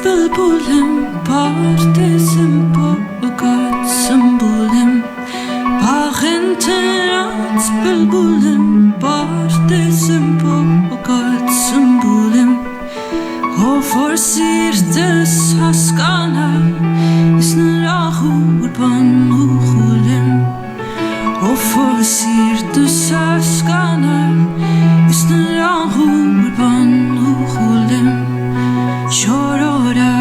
bülbülüm pardesim bogat symbolem Bağıntırat bülbülüm pardesim bogat symbolem O forsirtes haskana isnrahu urban uhulem O forsirtes haskana isnrahu urban uhulem Şorora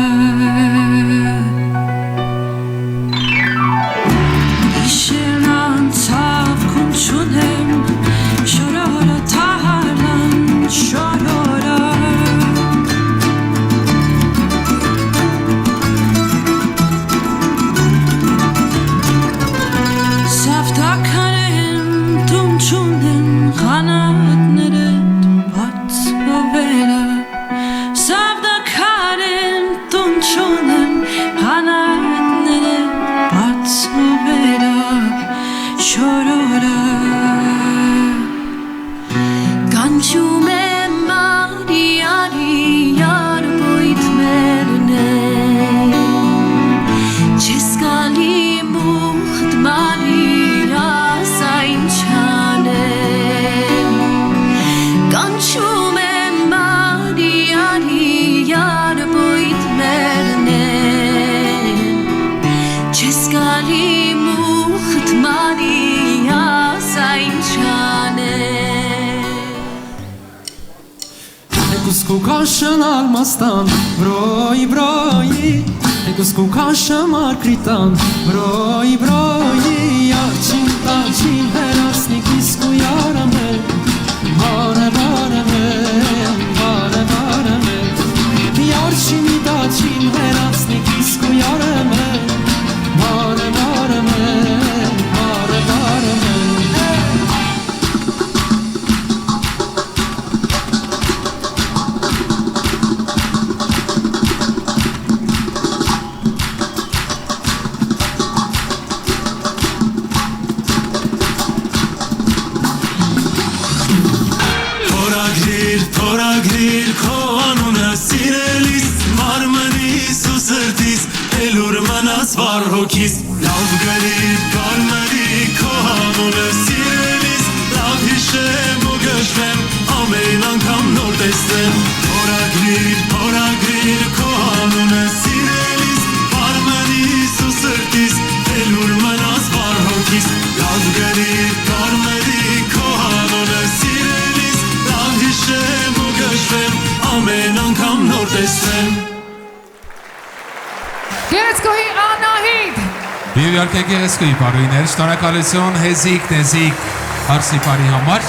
İşiran tav kunçunem Şorora taharlan şorora Saftakarem tumçunden kanat neret pat ovela Saftakarem tumçunden kanat neret pat ovela Şorora Gançume mariyari yar boytmerne Českali muht marira sainçane Gançume mariyari yar boytmerne Českali muht marira sainçane Kusku kaşın almastan Broi broi Kusku kaşım arkritan Broi broi Yağçin taçin herasni kisku yarame Vare vare me Vare vare me Yağçin taçin herasni kisku yarame Vare vare me Vare vare me Թորագրիր քո անունը սիրելիս Մարմնիս ու սրտիս Էլուր մնաս վառ հոգիս Լավ գրիր կարմրի քո անունը սիրելիս Լավ հիշեմ ու գժվեմ ամեն անգամ նոր տեսնեմ Թորագրիր քո անունը սիրելիս Մարմնիս ու սրտիս Էլուր մնաս վառ հոգիս Լավ գրիր կարմրի քո անունը սիրելիս Լավ հիշեմ ու գժվեմ ամեն անգամ նոր տեսնեմ Գեղեցկուհի Անահիտ Եվ իհարկե գեղեցկուհի բարույներ, շնորհակալություն Հեզիկ Նեզիկ հարսի բարի համար